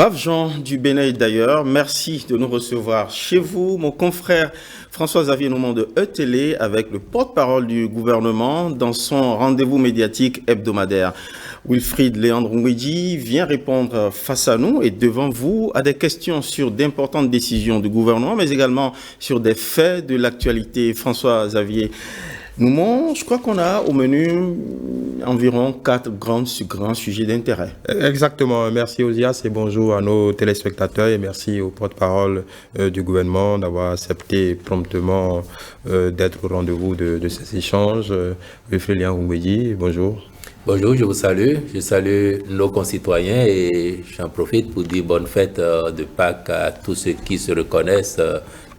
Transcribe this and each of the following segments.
Braves gens du Bénin d'ailleurs, merci de nous recevoir chez vous. Mon confrère François-Xavier Noumon de E-Télé avec le porte-parole du gouvernement dans son rendez-vous médiatique hebdomadaire. Wilfried Léandre Ngwedji vient répondre face à nous et devant vous à des questions sur d'importantes décisions du gouvernement, mais également sur des faits de l'actualité. François-Xavier Noumon, je crois qu'on a au menu environ 4 grands sujets d'intérêt. Exactement. Merci Osias et bonjour à nos téléspectateurs et merci au porte-parole du gouvernement d'avoir accepté promptement d'être au rendez-vous de ces échanges. Wilfried Léandre Ngwedji, bonjour. Bonjour, je vous salue. Je salue nos concitoyens et j'en profite pour dire bonne fête de Pâques à tous ceux qui se reconnaissent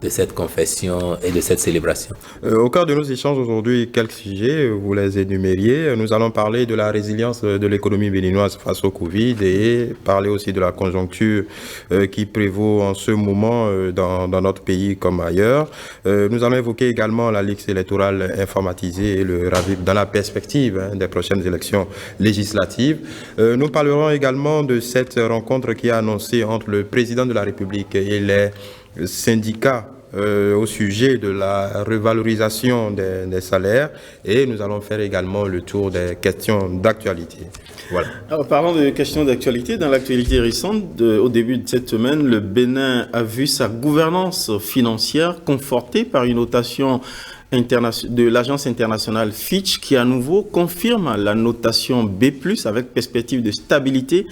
de cette confession et de cette célébration. Au cœur de nos échanges aujourd'hui, quelques sujets, vous les énumériez. Nous allons parler de la résilience de l'économie béninoise face au Covid et parler aussi de la conjoncture qui prévaut en ce moment dans notre pays comme ailleurs. Nous allons évoquer également la liste électorale informatisée et le RAVIP dans la perspective des prochaines élections législatives. Nous parlerons également de cette rencontre qui est annoncée entre le président de la République et les syndicats au sujet de la revalorisation des salaires et nous allons faire également le tour des questions d'actualité. Voilà. Alors, parlant de questions d'actualité, dans l'actualité récente, au début de cette semaine, le Bénin a vu sa gouvernance financière confortée par une notation de l'agence internationale Fitch qui à nouveau confirme la notation B+, avec perspective de stabilité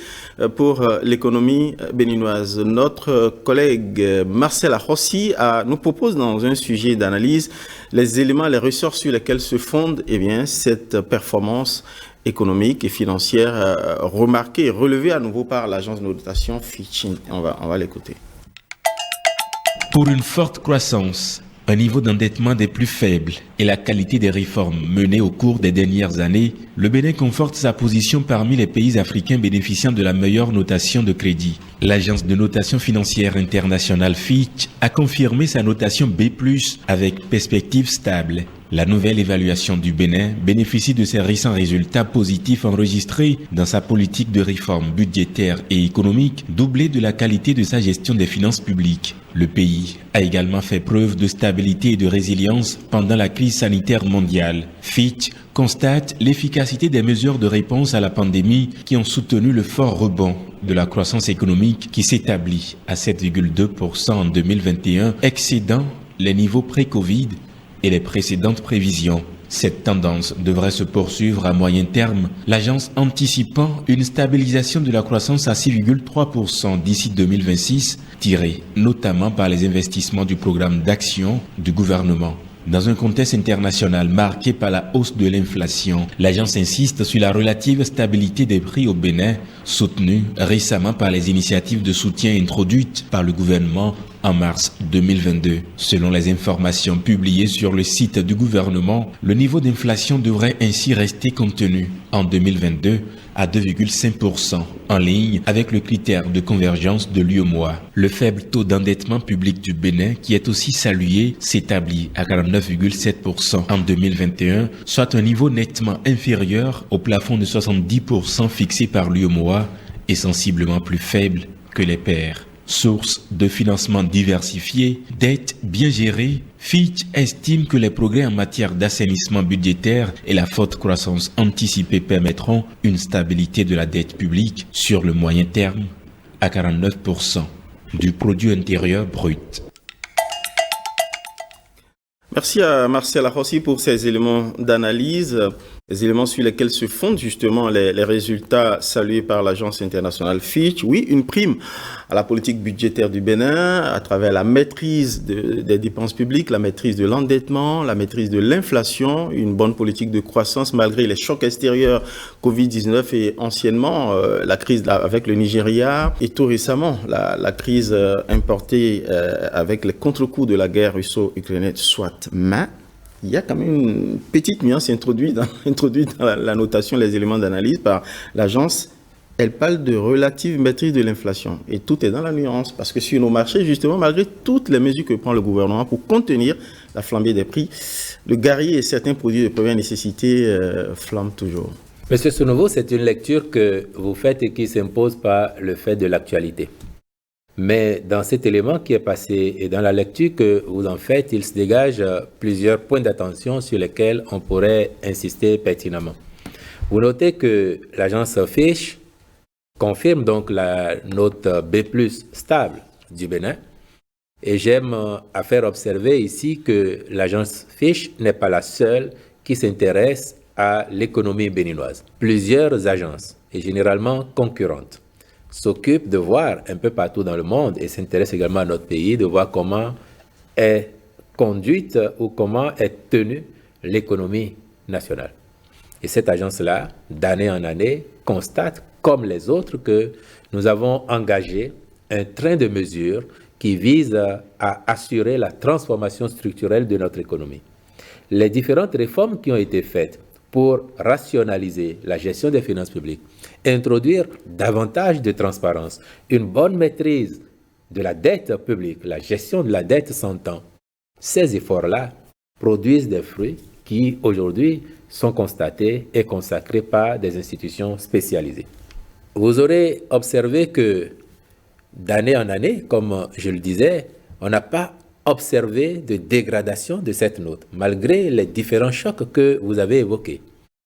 pour l'économie béninoise. Notre collègue Marcel Arossi nous propose dans un sujet d'analyse les éléments, les ressorts sur lesquels se fonde cette performance économique et financière remarquée et relevée à nouveau par l'agence de notation Fitch. On va l'écouter. Pour une forte croissance, un niveau d'endettement des plus faibles et la qualité des réformes menées au cours des dernières années, le Bénin conforte sa position parmi les pays africains bénéficiant de la meilleure notation de crédit. L'agence de notation financière internationale Fitch a confirmé sa notation B+, avec perspective stable. La nouvelle évaluation du Bénin bénéficie de ses récents résultats positifs enregistrés dans sa politique de réforme budgétaire et économique, doublée de la qualité de sa gestion des finances publiques. Le pays a également fait preuve de stabilité et de résilience pendant la crise sanitaire mondiale. Fitch constate l'efficacité des mesures de réponse à la pandémie qui ont soutenu le fort rebond de la croissance économique qui s'établit à 7,2% en 2021, excédant les niveaux pré-Covid et les précédentes prévisions. Cette tendance devrait se poursuivre à moyen terme, l'agence anticipant une stabilisation de la croissance à 6,3% d'ici 2026, tirée notamment par les investissements du programme d'action du gouvernement. Dans un contexte international marqué par la hausse de l'inflation, l'agence insiste sur la relative stabilité des prix au Bénin, soutenue récemment par les initiatives de soutien introduites par le gouvernement en mars 2022. Selon les informations publiées sur le site du gouvernement, le niveau d'inflation devrait ainsi rester contenu en 2022 à 2,5%, en ligne avec le critère de convergence de l'UEMOA. Le faible taux d'endettement public du Bénin, qui est aussi salué, s'établit à 49,7% en 2021, soit un niveau nettement inférieur au plafond de 70% fixé par l'UEMOA et sensiblement plus faible que les pairs. Source de financement diversifié, dette bien gérée, Fitch estime que les progrès en matière d'assainissement budgétaire et la forte croissance anticipée permettront une stabilité de la dette publique sur le moyen terme à 49% du produit intérieur brut. Merci à Marcel Arossi pour ces éléments d'analyse, les éléments sur lesquels se fondent justement les résultats salués par l'agence internationale Fitch. Oui, une prime à la politique budgétaire du Bénin à travers la maîtrise des dépenses publiques, la maîtrise de l'endettement, la maîtrise de l'inflation, une bonne politique de croissance malgré les chocs extérieurs Covid-19 et anciennement la crise avec le Nigeria et tout récemment la crise importée avec les contre-coups de la guerre russo-ukrainienne soit. Mais il y a quand même une petite nuance introduite dans la notation, les éléments d'analyse par l'agence. Elle parle de relative maîtrise de l'inflation. Et tout est dans la nuance. Parce que sur nos marchés, justement, malgré toutes les mesures que prend le gouvernement pour contenir la flambée des prix, le garier et certains produits de première nécessité flambent toujours. Monsieur Sounovo, c'est une lecture que vous faites et qui s'impose par le fait de l'actualité. Mais dans cet élément qui est passé et dans la lecture que vous en faites, il se dégage plusieurs points d'attention sur lesquels on pourrait insister pertinemment. Vous notez que l'agence Fitch confirme donc la note B+ stable du Bénin. Et j'aime à faire observer ici que l'agence Fitch n'est pas la seule qui s'intéresse à l'économie béninoise. Plusieurs agences, et généralement concurrentes, s'occupent de voir un peu partout dans le monde et s'intéressent également à notre pays, de voir comment est conduite ou comment est tenue l'économie nationale. Et cette agence-là, d'année en année, constate, comme les autres, que nous avons engagé un train de mesures qui vise à assurer la transformation structurelle de notre économie. Les différentes réformes qui ont été faites pour rationaliser la gestion des finances publiques, introduire davantage de transparence, une bonne maîtrise de la dette publique, la gestion de la dette s'entend. Ces efforts-là produisent des fruits qui, aujourd'hui, sont constatés et consacrés par des institutions spécialisées. Vous aurez observé que d'année en année, comme je le disais, on n'a pas observé de dégradation de cette note, malgré les différents chocs que vous avez évoqués.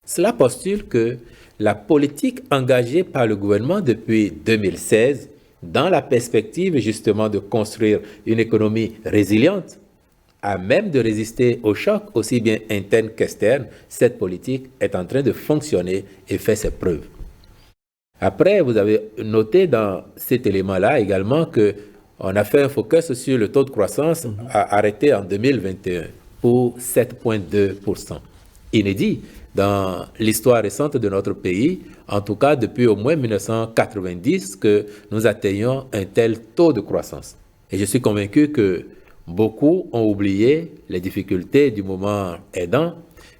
Cela postule que la politique engagée par le gouvernement depuis 2016, dans la perspective justement de construire une économie résiliente, à même de résister aux chocs aussi bien internes qu'externes, cette politique est en train de fonctionner et fait ses preuves. Après, vous avez noté dans cet élément-là également qu'on a fait un focus sur le taux de croissance arrêté en 2021 pour 7,2%. Inédit dans l'histoire récente de notre pays, en tout cas depuis au moins 1990 que nous atteignons un tel taux de croissance. Et je suis convaincu que beaucoup ont oublié les difficultés du moment aidant,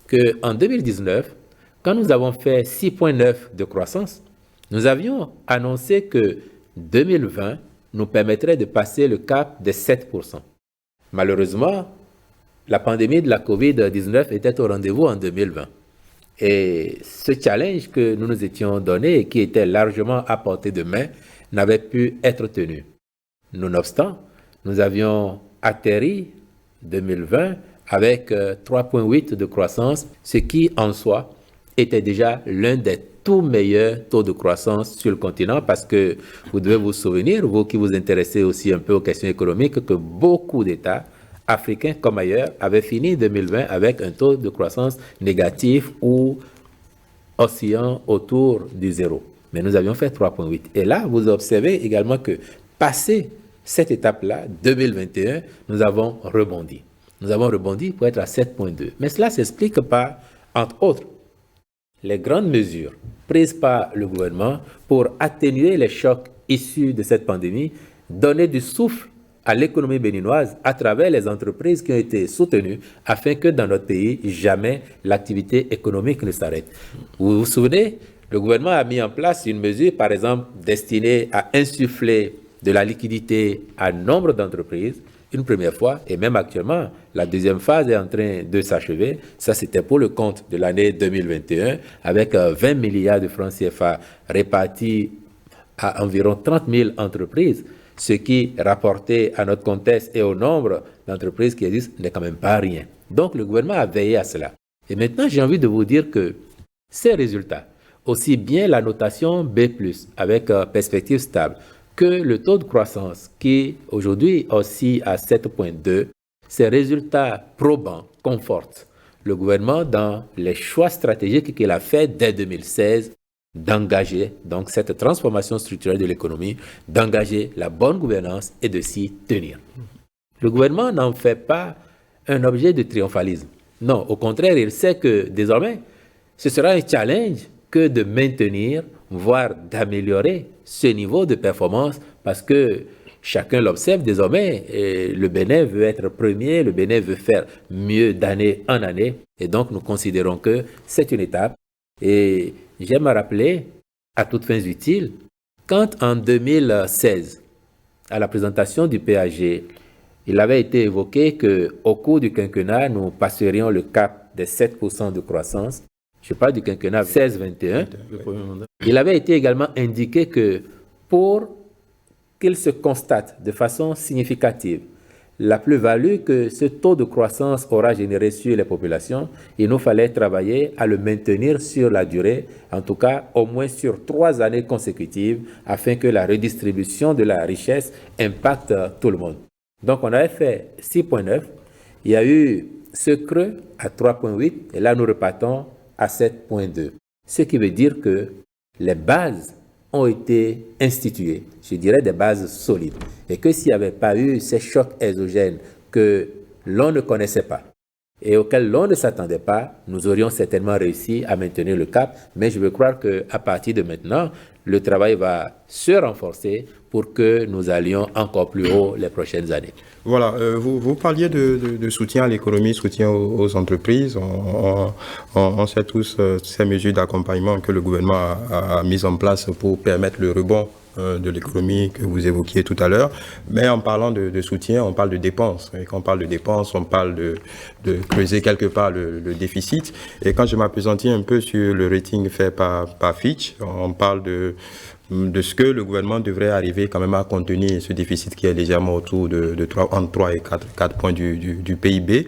qu'en 2019, quand nous avons fait 6,9 de croissance, nous avions annoncé que 2020 nous permettrait de passer le cap des 7%. Malheureusement, la pandémie de la COVID-19 était au rendez-vous en 2020. Et ce challenge que nous nous étions donné et qui était largement à portée de main n'avait pu être tenu. Nonobstant, nous avions atterri 2020 avec 3,8 de croissance, ce qui en soi était déjà l'un des tout meilleurs taux de croissance sur le continent parce que vous devez vous souvenir, vous qui vous intéressez aussi un peu aux questions économiques, que beaucoup d'États africains comme ailleurs avaient fini 2020 avec un taux de croissance négatif ou oscillant autour du zéro. Mais nous avions fait 3,8. Et là, vous observez également que passé cette étape-là, 2021, nous avons rebondi. Nous avons rebondi pour être à 7,2. Mais cela s'explique par, entre autres, les grandes mesures prises par le gouvernement pour atténuer les chocs issus de cette pandémie, donner du souffle à l'économie béninoise à travers les entreprises qui ont été soutenues afin que dans notre pays, jamais l'activité économique ne s'arrête. Vous vous souvenez, le gouvernement a mis en place une mesure, par exemple, destinée à insuffler de la liquidité à nombre d'entreprises, une première fois, et même actuellement, la deuxième phase est en train de s'achever. Ça, c'était pour le compte de l'année 2021, avec 20 milliards de francs CFA répartis à environ 30 000 entreprises, ce qui, rapporté à notre contexte et au nombre d'entreprises qui existent, n'est quand même pas rien. Donc, le gouvernement a veillé à cela. Et maintenant, j'ai envie de vous dire que ces résultats, aussi bien la notation B+, avec perspective stable, que le taux de croissance qui aujourd'hui oscille à 7,2, ces résultats probants confortent le gouvernement dans les choix stratégiques qu'il a fait dès 2016 d'engager donc cette transformation structurelle de l'économie, d'engager la bonne gouvernance et de s'y tenir. Le gouvernement n'en fait pas un objet de triomphalisme. Non, au contraire, il sait que désormais, ce sera un challenge que de maintenir, voire d'améliorer ce niveau de performance parce que chacun l'observe désormais, et le Bénin veut être premier, le Bénin veut faire mieux d'année en année et donc nous considérons que c'est une étape. Et j'aime à rappeler, à toutes fins utiles, quand en 2016, à la présentation du PAG, il avait été évoqué qu'au cours du quinquennat, nous passerions le cap des 7% de croissance. je parle du quinquennat 16-21, il avait été également indiqué que pour qu'il se constate de façon significative la plus-value que ce taux de croissance aura généré sur les populations, il nous fallait travailler à le maintenir sur la durée, en tout cas au moins sur 3 années consécutives, afin que la redistribution de la richesse impacte tout le monde. Donc on avait fait 6,9, il y a eu ce creux à 3,8 et là nous repartons à 7,2. Ce qui veut dire que les bases ont été instituées, je dirais des bases solides. Et que s'il n'y avait pas eu ces chocs exogènes que l'on ne connaissait pas et auxquels l'on ne s'attendait pas, nous aurions certainement réussi à maintenir le cap. Mais je veux croire qu'à partir de maintenant, le travail va se renforcer pour que nous allions encore plus haut les prochaines années. Voilà, vous parliez de soutien à l'économie, soutien aux entreprises. On sait tous ces mesures d'accompagnement que le gouvernement a mises en place pour permettre le rebond de l'économie que vous évoquiez tout à l'heure. Mais en parlant de soutien, on parle de dépenses. Et quand on parle de dépenses, on parle de creuser quelque part le déficit. Et quand je m'appesantis un peu sur le rating fait par Fitch, on parle de ce que le gouvernement devrait arriver quand même à contenir ce déficit qui est légèrement autour entre 3 et 4 points du PIB,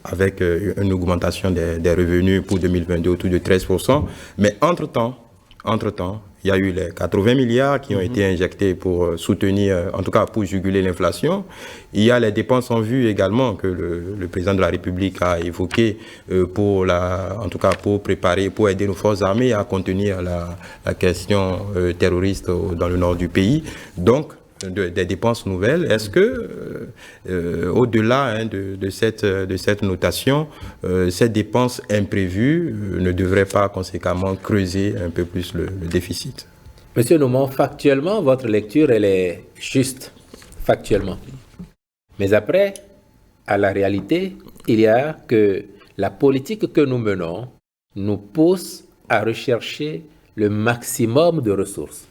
avec une augmentation des revenus pour 2022 autour de 13%. Mais entre-temps, il y a eu les 80 milliards qui ont été injectés pour soutenir, en tout cas pour juguler l'inflation. Il y a les dépenses en vue également que le président de la République a évoquées pour préparer, pour aider nos forces armées à contenir la question terroriste dans le nord du pays. Donc, des dépenses nouvelles. Est-ce que, au-delà de cette notation, cette dépense imprévue ne devrait pas conséquemment creuser un peu plus le déficit? Monsieur Noumon, factuellement, votre lecture, elle est juste, factuellement. Mais après, à la réalité, il y a que la politique que nous menons nous pousse à rechercher le maximum de ressources.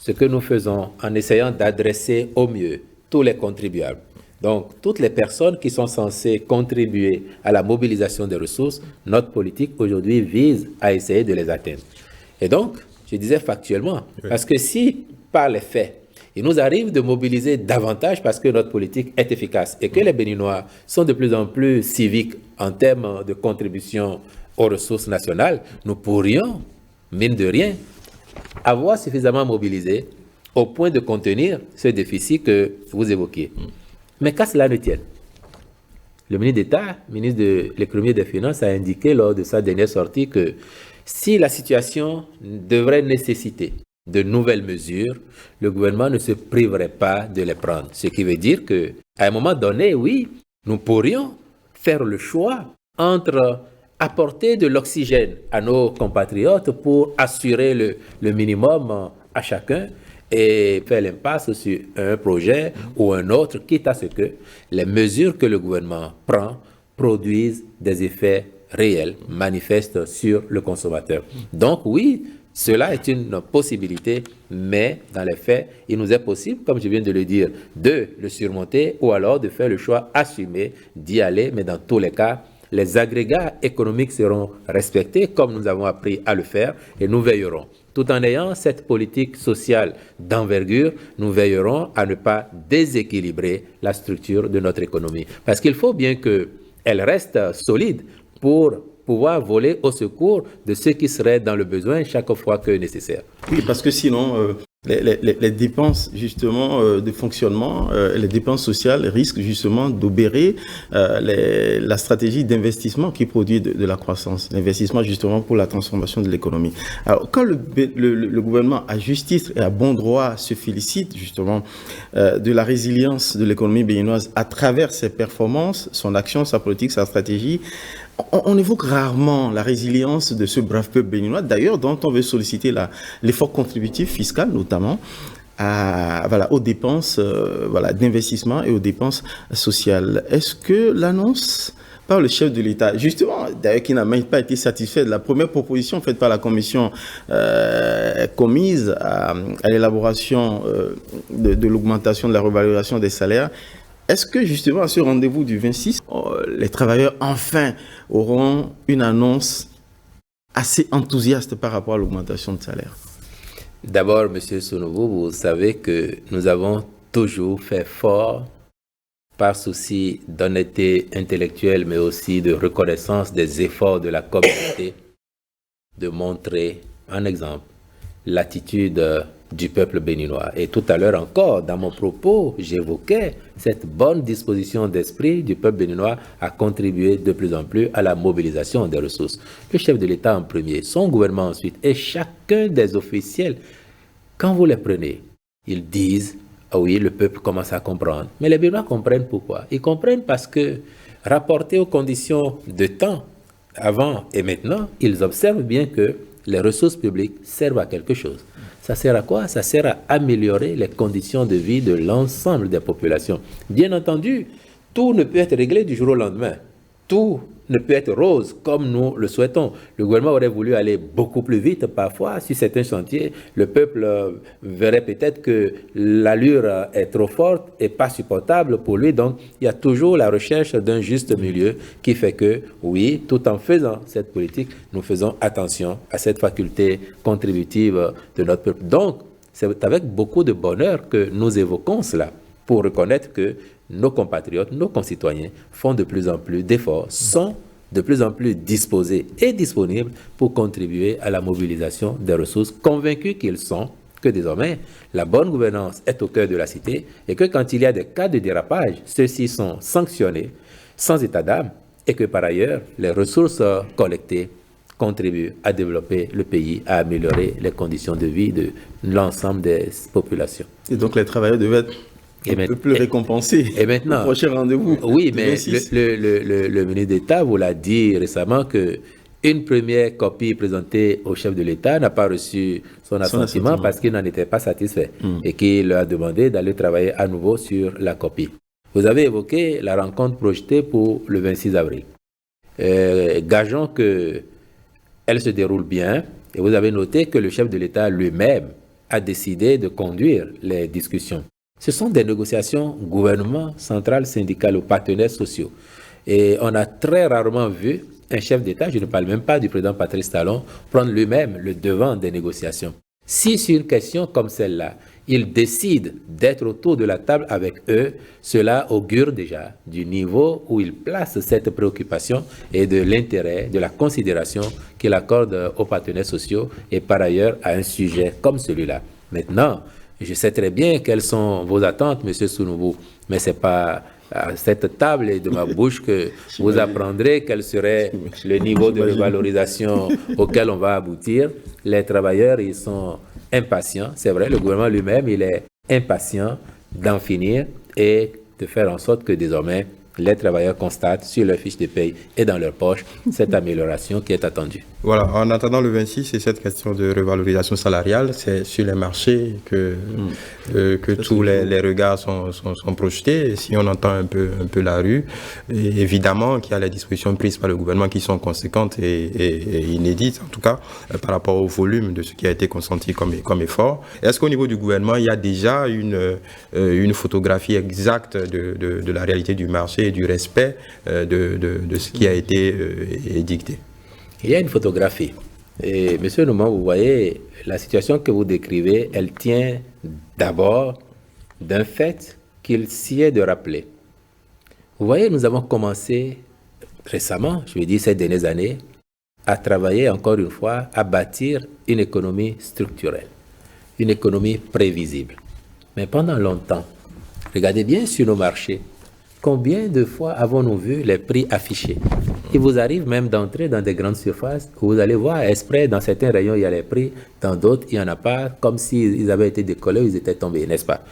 Ce que nous faisons en essayant d'adresser au mieux tous les contribuables. Donc, toutes les personnes qui sont censées contribuer à la mobilisation des ressources, notre politique aujourd'hui vise à essayer de les atteindre. Et donc, je disais factuellement, parce que si, par les faits, il nous arrive de mobiliser davantage parce que notre politique est efficace et que les Béninois sont de plus en plus civiques en termes de contribution aux ressources nationales, nous pourrions, mine de rien, avoir suffisamment mobilisé au point de contenir ce déficit que vous évoquiez. Mais qu'à cela ne tienne, le ministre d'État, ministre de l'Économie et des Finances, a indiqué lors de sa dernière sortie que si la situation devrait nécessiter de nouvelles mesures, le gouvernement ne se priverait pas de les prendre. Ce qui veut dire qu'à un moment donné, oui, nous pourrions faire le choix entre apporter de l'oxygène à nos compatriotes pour assurer le minimum à chacun et faire l'impasse sur un projet ou un autre, quitte à ce que les mesures que le gouvernement prend produisent des effets réels, manifestes sur le consommateur. Donc oui, cela est une possibilité, mais dans les faits, il nous est possible, comme je viens de le dire, de le surmonter ou alors de faire le choix assumé d'y aller, mais dans tous les cas, les agrégats économiques seront respectés comme nous avons appris à le faire et nous veillerons. Tout en ayant cette politique sociale d'envergure, nous veillerons à ne pas déséquilibrer la structure de notre économie. Parce qu'il faut bien qu'elle reste solide pour pouvoir voler au secours de ceux qui seraient dans le besoin chaque fois que nécessaire. Oui, parce que sinon, les dépenses justement de fonctionnement, les dépenses sociales risquent justement d'obérer la stratégie d'investissement qui produit de la croissance, l'investissement justement pour la transformation de l'économie. Alors quand le gouvernement à juste titre et à bon droit se félicite justement de la résilience de l'économie béninoise à travers ses performances, son action, sa politique, sa stratégie, on évoque rarement la résilience de ce brave peuple béninois, d'ailleurs dont on veut solliciter l'effort contributif fiscal notamment aux dépenses d'investissement et aux dépenses sociales. Est-ce que l'annonce par le chef de l'État, justement, d'ailleurs qui n'a même pas été satisfait de la première proposition faite par la commission commise à l'élaboration de l'augmentation de la revalorisation des salaires, est-ce que justement à ce rendez-vous du 26, les travailleurs enfin auront une annonce assez enthousiaste par rapport à l'augmentation de salaire? D'abord, M. Sounouvou, vous savez que nous avons toujours fait fort, par souci d'honnêteté intellectuelle, mais aussi de reconnaissance des efforts de la communauté, de montrer en exemple l'attitude du peuple béninois. Et tout à l'heure encore, dans mon propos, j'évoquais cette bonne disposition d'esprit du peuple béninois à contribuer de plus en plus à la mobilisation des ressources. Le chef de l'État en premier, son gouvernement ensuite, et chacun des officiels, quand vous les prenez, ils disent « Ah oui, le peuple commence à comprendre ». Mais les Béninois comprennent pourquoi. Ils comprennent parce que, rapportés aux conditions de temps, avant et maintenant, ils observent bien que les ressources publiques servent à quelque chose. Ça sert à quoi? Ça sert à améliorer les conditions de vie de l'ensemble des populations. Bien entendu, tout ne peut être réglé du jour au lendemain. Tout ne peut être rose comme nous le souhaitons. Le gouvernement aurait voulu aller beaucoup plus vite parfois sur certains chantiers. Le peuple verrait peut-être que l'allure est trop forte et pas supportable pour lui. Donc, il y a toujours la recherche d'un juste milieu qui fait que, oui, tout en faisant cette politique, nous faisons attention à cette faculté contributive de notre peuple. Donc, c'est avec beaucoup de bonheur que nous évoquons cela pour reconnaître que nos compatriotes, nos concitoyens font de plus en plus d'efforts, sont de plus en plus disposés et disponibles pour contribuer à la mobilisation des ressources, convaincus qu'ils sont que désormais la bonne gouvernance est au cœur de la cité et que quand il y a des cas de dérapage, ceux-ci sont sanctionnés sans état d'âme et que par ailleurs les ressources collectées contribuent à développer le pays, à améliorer les conditions de vie de l'ensemble des populations. Et donc les travailleurs devaient être un peu plus récompensé. Et maintenant, au prochain rendez-vous. Oui, mais le ministre d'État vous l'a dit récemment que une première copie présentée au chef de l'État n'a pas reçu son assentiment parce qu'il n'en était pas satisfait et qu'il a demandé d'aller travailler à nouveau sur la copie. Vous avez évoqué la rencontre projetée pour le 26 avril. Gageons qu'elle se déroule bien et vous avez noté que le chef de l'État lui-même a décidé de conduire les discussions. Ce sont des négociations gouvernement, central, syndical ou partenaires sociaux. Et on a très rarement vu un chef d'État, je ne parle même pas du président Patrice Talon, prendre lui-même le devant des négociations. Si sur une question comme celle-là, il décide d'être autour de la table avec eux, cela augure déjà du niveau où il place cette préoccupation et de l'intérêt, de la considération qu'il accorde aux partenaires sociaux et par ailleurs à un sujet comme celui-là. Maintenant, je sais très bien quelles sont vos attentes, M. Sounouvou, mais ce n'est pas à cette table et de ma bouche que vous apprendrez quel serait le niveau de revalorisation auquel on va aboutir. Les travailleurs, ils sont impatients, c'est vrai, le gouvernement lui-même, il est impatient d'en finir et de faire en sorte que désormais, les travailleurs constatent sur leur fiche de paye et dans leur poche cette amélioration qui est attendue. Voilà, en attendant le 26, c'est cette question de revalorisation salariale, c'est sur les marchés que tous les regards sont projetés. Et si on entend un peu la rue, et évidemment qu'il y a les dispositions prises par le gouvernement qui sont conséquentes et inédites, en tout cas, par rapport au volume de ce qui a été consenti comme effort. Est-ce qu'au niveau du gouvernement, il y a déjà une photographie exacte de la réalité du marché et du respect de ce qui a été édicté? Il y a une photographie. Et M. Nouman, vous voyez, la situation que vous décrivez, elle tient d'abord d'un fait qu'il s'y est de rappeler. Vous voyez, nous avons commencé récemment, je veux dire ces dernières années, à travailler encore une fois, à bâtir une économie structurelle, une économie prévisible. Mais pendant longtemps, regardez bien sur nos marchés, combien de fois avons-nous vu les prix affichés? Il vous arrive même d'entrer dans des grandes surfaces où vous allez voir exprès, dans certains rayons, il y a les prix, dans d'autres, il n'y en a pas, comme s'ils avaient été décollés ou ils étaient tombés, n'est-ce pas?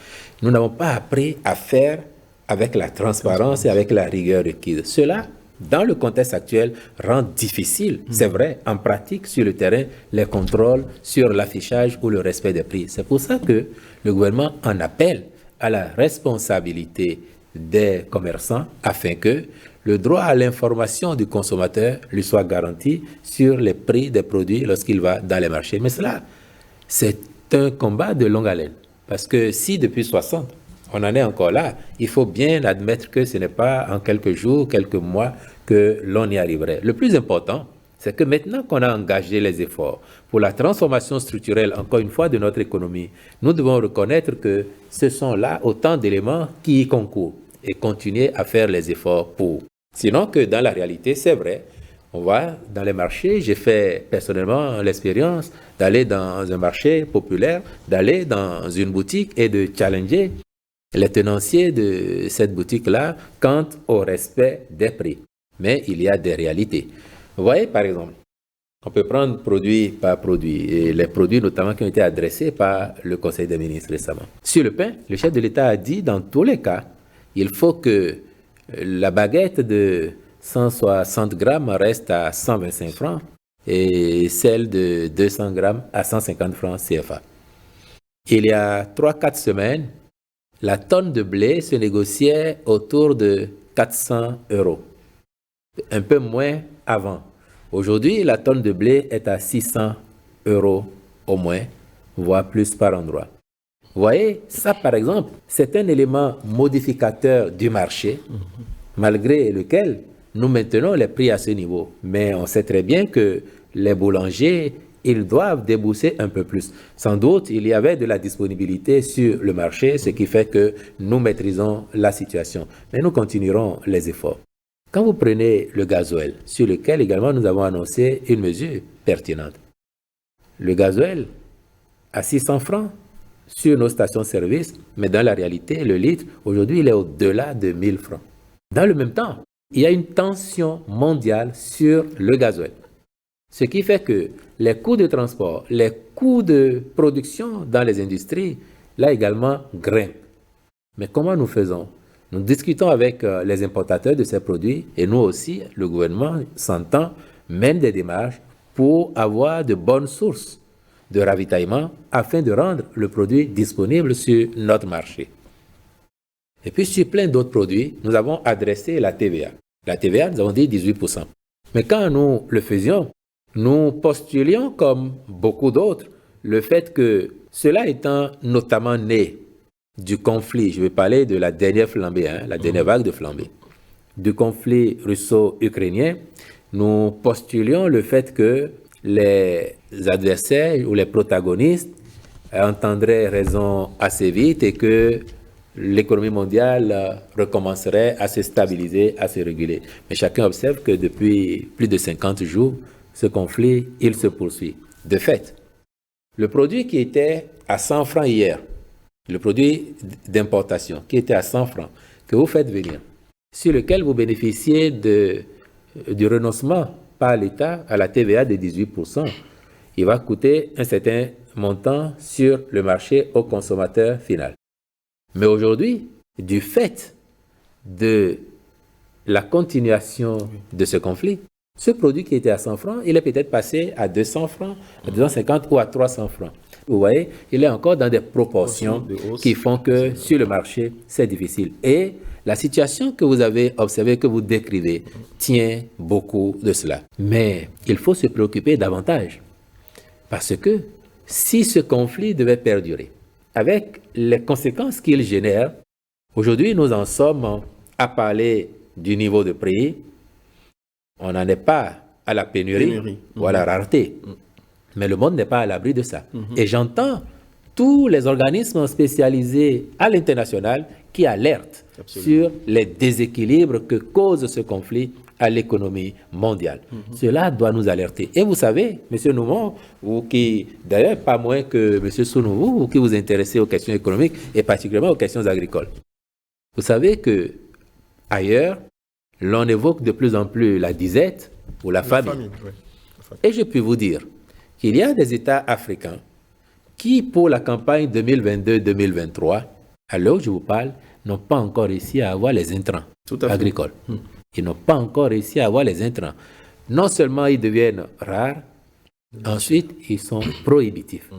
Nous n'avons pas appris à faire avec la transparence et avec la rigueur requise. Cela, dans le contexte actuel, rend difficile, c'est vrai, en pratique, sur le terrain, les contrôles sur l'affichage ou le respect des prix. C'est pour ça que le gouvernement en appelle à la responsabilité des commerçants afin que le droit à l'information du consommateur lui soit garanti sur les prix des produits lorsqu'il va dans les marchés. Mais cela, c'est un combat de longue haleine. Parce que si depuis 60, on en est encore là, il faut bien admettre que ce n'est pas en quelques jours, quelques mois que l'on y arriverait. Le plus important, c'est que maintenant qu'on a engagé les efforts pour la transformation structurelle, encore une fois, de notre économie, nous devons reconnaître que ce sont là autant d'éléments qui y concourent et continuer à faire les efforts pour. Sinon que dans la réalité, c'est vrai, on va dans les marchés, j'ai fait personnellement l'expérience d'aller dans un marché populaire, d'aller dans une boutique et de challenger les tenanciers de cette boutique-là quant au respect des prix. Mais il y a des réalités. Vous voyez, par exemple, on peut prendre produit par produit, et les produits notamment qui ont été adressés par le Conseil des ministres récemment. Sur le pain, le chef de l'État a dit, dans tous les cas, il faut que la baguette de 160 grammes reste à 125 francs et celle de 200 grammes à 150 francs CFA. Il y a 3-4 semaines, la tonne de blé se négociait autour de 400 €, un peu moins avant. Aujourd'hui, la tonne de blé est à 600 € au moins, voire plus par endroit. Vous voyez, ça par exemple, c'est un élément modificateur du marché, malgré lequel nous maintenons les prix à ce niveau. Mais on sait très bien que les boulangers, ils doivent débourser un peu plus. Sans doute, il y avait de la disponibilité sur le marché, ce qui fait que nous maîtrisons la situation. Mais nous continuerons les efforts. Quand vous prenez le gasoil, sur lequel également nous avons annoncé une mesure pertinente, le gasoil à 600 francs sur nos stations-service, mais dans la réalité, le litre, aujourd'hui, il est au-delà de 1000 francs. Dans le même temps, il y a une tension mondiale sur le gasoil. Ce qui fait que les coûts de transport, les coûts de production dans les industries, là également, grimpent. Mais comment nous faisons? Nous discutons avec les importateurs de ces produits et nous aussi, le gouvernement s'entend, mène des démarches pour avoir de bonnes sources de ravitaillement afin de rendre le produit disponible sur notre marché. Et puis sur plein d'autres produits, nous avons adressé la TVA. La TVA, nous avons dit 18%. Mais quand nous le faisions, nous postulions comme beaucoup d'autres le fait que cela étant notamment né du conflit, je vais parler de la dernière flambée, la dernière vague de flambée, du conflit russo-ukrainien, nous postulions le fait que les adversaires ou les protagonistes entendraient raison assez vite et que l'économie mondiale recommencerait à se stabiliser, à se réguler. Mais chacun observe que depuis plus de 50 jours, ce conflit, il se poursuit. De fait, le produit qui était à 100 francs hier, le produit d'importation qui était à 100 francs, que vous faites venir, sur lequel vous bénéficiez du renoncement par l'État à la TVA de 18%, il va coûter un certain montant sur le marché au consommateur final. Mais aujourd'hui, du fait de la continuation de ce conflit, ce produit qui était à 100 francs, il est peut-être passé à 200 francs, à 250 ou à 300 francs. Vous voyez, il est encore dans des proportions qui font que sur le marché, c'est difficile. Et la situation que vous avez observée, que vous décrivez, tient beaucoup de cela. Mais il faut se préoccuper davantage. Parce que si ce conflit devait perdurer, avec les conséquences qu'il génère, aujourd'hui nous en sommes à parler du niveau de prix. On n'en est pas à la pénurie. Ou à la rareté. Mais le monde n'est pas à l'abri de ça. Et j'entends tous les organismes spécialisés à l'international qui alertent sur les déséquilibres que cause ce conflit à l'économie mondiale. Cela doit nous alerter. Et vous savez, M. Noumon, vous qui, d'ailleurs pas moins que M. Sounouvou, vous qui vous intéressez aux questions économiques et particulièrement aux questions agricoles, vous savez que ailleurs, l'on évoque de plus en plus la disette ou la famine. Et je puis vous dire qu'il y a des États africains qui, pour la campagne 2022-2023, à l'heure où je vous parle, n'ont pas encore réussi à avoir les intrants agricoles. Ils n'ont pas encore réussi à avoir les intrants. Non seulement ils deviennent rares, ensuite ils sont prohibitifs.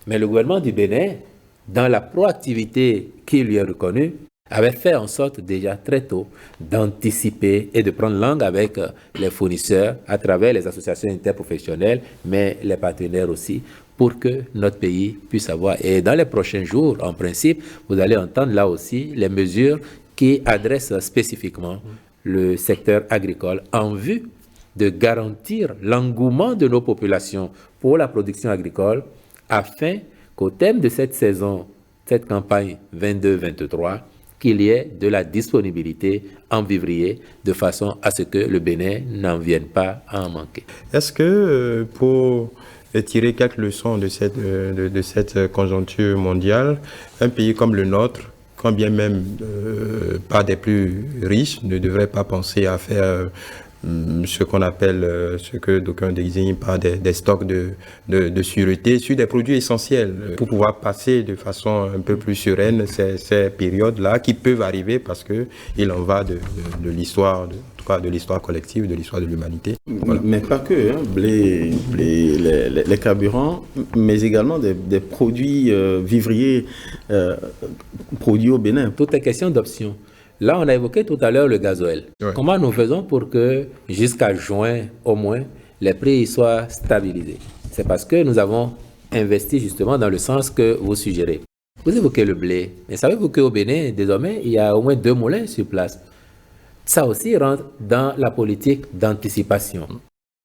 Mais le gouvernement du Bénin, dans la proactivité qui lui est reconnue, avait fait en sorte déjà très tôt d'anticiper et de prendre langue avec les fournisseurs à travers les associations interprofessionnelles, mais les partenaires aussi, pour que notre pays puisse avoir. Et dans les prochains jours, en principe, vous allez entendre là aussi les mesures qui adressent spécifiquement le secteur agricole en vue de garantir l'engouement de nos populations pour la production agricole afin qu'au thème de cette saison, cette campagne 22-23, qu'il y ait de la disponibilité en vivrier de façon à ce que le Bénin n'en vienne pas à en manquer. Est-ce que pour tirer quelques leçons de cette conjoncture mondiale, un pays comme le nôtre, quand bien même pas des plus riches, ne devrait pas penser à faire ce qu'on appelle, ce que d'aucuns désignent par des stocks de sûreté sur des produits essentiels pour pouvoir passer de façon un peu plus sereine ces périodes-là qui peuvent arriver parce qu'il en va de l'histoire, en tout cas de l'histoire collective, de l'histoire de l'humanité. Voilà. Mais pas que, les carburants, mais également des produits vivriers produits au Bénin. Tout est question d'options. Là, on a évoqué tout à l'heure le gasoil. Ouais. Comment nous faisons pour que jusqu'à juin, au moins, les prix soient stabilisés? C'est parce que nous avons investi justement dans le sens que vous suggérez. Vous évoquez le blé. Mais savez-vous qu'au Bénin, désormais, il y a au moins 2 moulins sur place. Ça aussi rentre dans la politique d'anticipation.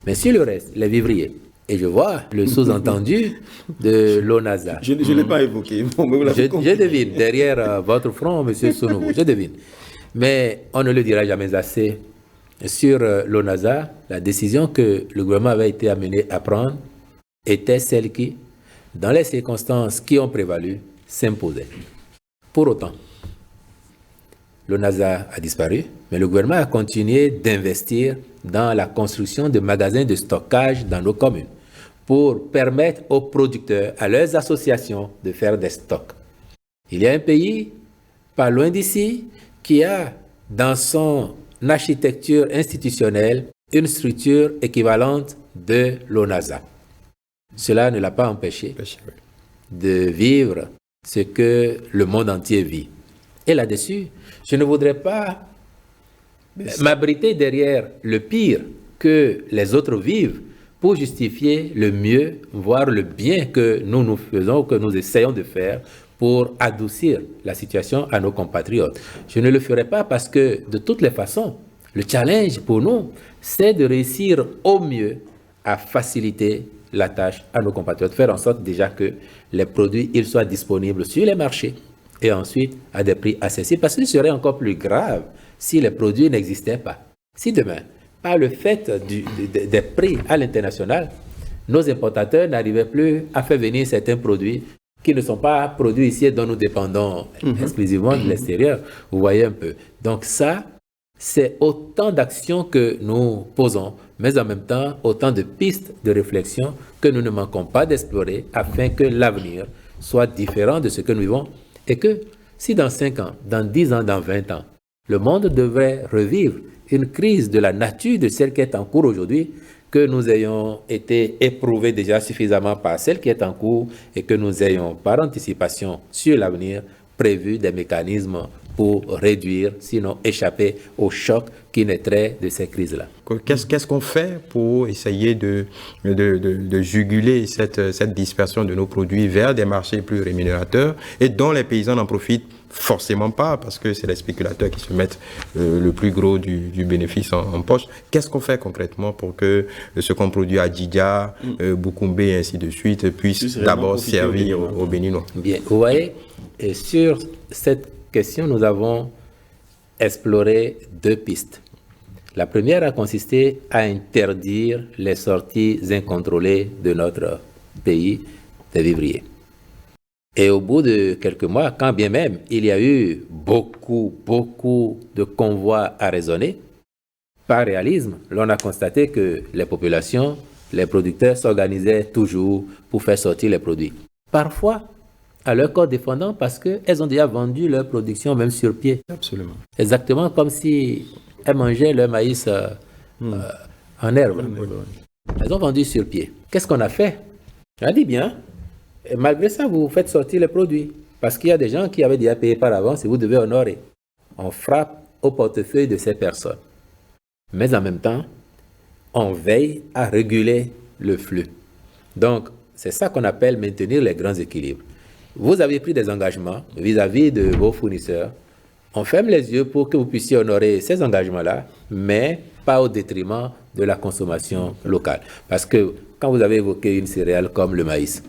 Mais sur le reste, les vivriers. Et je vois le sous-entendu de l'ONASA. Je ne l'ai pas évoqué. Bon, je devine, derrière votre front, M. Sonovo, je devine. Mais on ne le dira jamais assez. Sur l'ONASA, la décision que le gouvernement avait été amené à prendre était celle qui, dans les circonstances qui ont prévalu, s'imposait. Pour autant, l'ONASA a disparu, mais le gouvernement a continué d'investir dans la construction de magasins de stockage dans nos communes pour permettre aux producteurs, à leurs associations, de faire des stocks. Il y a un pays, pas loin d'ici, qui a dans son architecture institutionnelle une structure équivalente de l'ONASA. Cela ne l'a pas empêché de vivre ce que le monde entier vit. Et là-dessus, je ne voudrais pas m'abriter derrière le pire que les autres vivent pour justifier le mieux, voire le bien que nous faisons, que nous essayons de faire pour adoucir la situation à nos compatriotes. Je ne le ferai pas parce que, de toutes les façons, le challenge pour nous, c'est de réussir au mieux à faciliter la tâche à nos compatriotes, faire en sorte déjà que les produits ils soient disponibles sur les marchés et ensuite à des prix accessibles, parce qu'il serait encore plus grave si les produits n'existaient pas. Si demain, par le fait des prix à l'international, nos importateurs n'arrivaient plus à faire venir certains produits qui ne sont pas produits ici et dont nous dépendons exclusivement de l'extérieur. Vous voyez un peu. Donc ça, c'est autant d'actions que nous posons, mais en même temps, autant de pistes de réflexion que nous ne manquons pas d'explorer afin que l'avenir soit différent de ce que nous vivons et que si dans 5 ans, dans 10 ans, dans 20 ans, le monde devrait revivre une crise de la nature de celle qui est en cours aujourd'hui, que nous ayons été éprouvés déjà suffisamment par celle qui est en cours et que nous ayons par anticipation sur l'avenir prévu des mécanismes pour réduire, sinon échapper au choc qui naîtrait de ces crises-là. Qu'est-ce qu'on fait pour essayer de juguler cette dispersion de nos produits vers des marchés plus rémunérateurs et dont les paysans n'en profitent forcément pas parce que c'est les spéculateurs qui se mettent le plus gros du bénéfice en poche. Qu'est-ce qu'on fait concrètement pour que ce qu'on produit à Djidia, Boukoumbe et ainsi de suite puisse d'abord servir aux Béninois? Bien, vous voyez, et sur cette question, nous avons exploré 2 pistes. La première a consisté à interdire les sorties incontrôlées de notre pays des vivriers. Et au bout de quelques mois, quand bien même il y a eu beaucoup de convois à raisonner, par réalisme, l'on a constaté que les populations, les producteurs s'organisaient toujours pour faire sortir les produits. Parfois, à leur corps défendant parce qu'elles ont déjà vendu leur production même sur pied. Absolument. Exactement comme si elles mangeaient leur maïs en herbe. Elles ont vendu sur pied. Qu'est-ce qu'on a fait? On a dit bien, et malgré ça, vous faites sortir les produits. Parce qu'il y a des gens qui avaient déjà payé par avance et vous devez honorer. On frappe au portefeuille de ces personnes. Mais en même temps, on veille à réguler le flux. Donc, c'est ça qu'on appelle maintenir les grands équilibres. Vous avez pris des engagements vis-à-vis de vos fournisseurs. On ferme les yeux pour que vous puissiez honorer ces engagements-là, mais pas au détriment de la consommation locale. Parce que quand vous avez évoqué une céréale comme le maïs,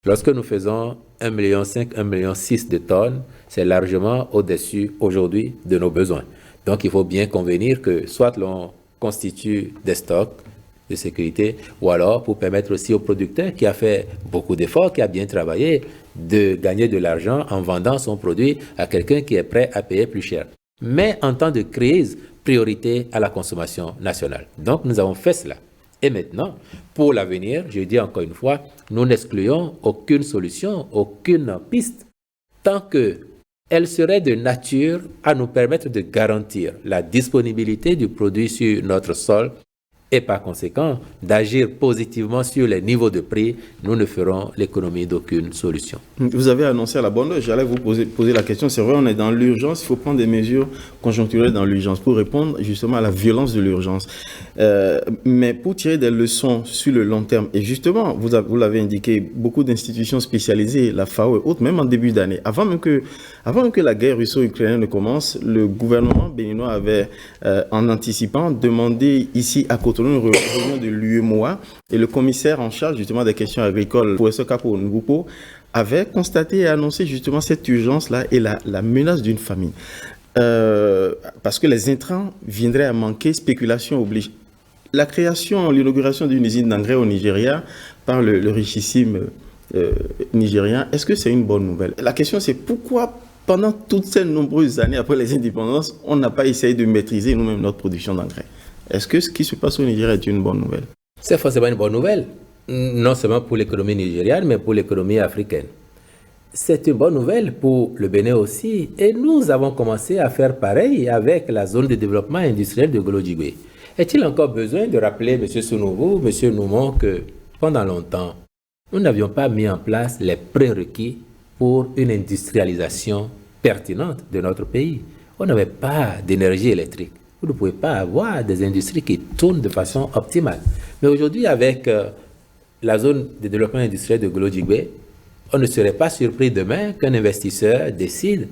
lorsque nous faisons 1,5 million, 1,6 million de tonnes, c'est largement au-dessus aujourd'hui de nos besoins. Donc il faut bien convenir que soit l'on constitue des stocks de sécurité, ou alors pour permettre aussi au producteur qui a fait beaucoup d'efforts, qui a bien travaillé, de gagner de l'argent en vendant son produit à quelqu'un qui est prêt à payer plus cher. Mais en temps de crise, priorité à la consommation nationale. Donc nous avons fait cela. Et maintenant, pour l'avenir, je dis encore une fois, nous n'excluons aucune solution, aucune piste, tant qu'elle serait de nature à nous permettre de garantir la disponibilité du produit sur notre sol et par conséquent d'agir positivement sur les niveaux de prix, nous ne ferons l'économie d'aucune solution. Vous avez annoncé à la bonne heure, j'allais vous poser la question, c'est vrai, on est dans l'urgence, il faut prendre des mesures conjoncturelles dans l'urgence pour répondre justement à la violence de l'urgence. Mais pour tirer des leçons sur le long terme, et justement, vous l'avez indiqué, beaucoup d'institutions spécialisées, la FAO et autres, même en début d'année, avant même que la guerre russo-ukrainienne ne commence, le gouvernement béninois avait, en anticipant, demandé ici à Cotonou une réunion de l'UEMOA, et le commissaire en charge justement des questions agricoles, professeur Capo Ngupo, avait constaté et annoncé justement cette urgence-là et la menace d'une famine. Parce que les intrants viendraient à manquer, spéculation oblige. La création, l'inauguration d'une usine d'engrais au Nigeria par le richissime nigérien, est-ce que c'est une bonne nouvelle? La question c'est pourquoi pendant toutes ces nombreuses années après les indépendances, on n'a pas essayé de maîtriser nous-mêmes notre production d'engrais? Est-ce que ce qui se passe au Nigeria est une bonne nouvelle? C'est forcément une bonne nouvelle, non seulement pour l'économie nigériane, mais pour l'économie africaine. C'est une bonne nouvelle pour le Bénin aussi, et nous avons commencé à faire pareil avec la zone de développement industriel de Golodjigbe. Est-il encore besoin de rappeler, M. Sounouvou, M. Noumon, que pendant longtemps, nous n'avions pas mis en place les prérequis pour une industrialisation pertinente de notre pays? On n'avait pas d'énergie électrique. Vous ne pouvez pas avoir des industries qui tournent de façon optimale. Mais aujourd'hui, avec la zone de développement industriel de Golodjigbe, on ne serait pas surpris demain qu'un investisseur décide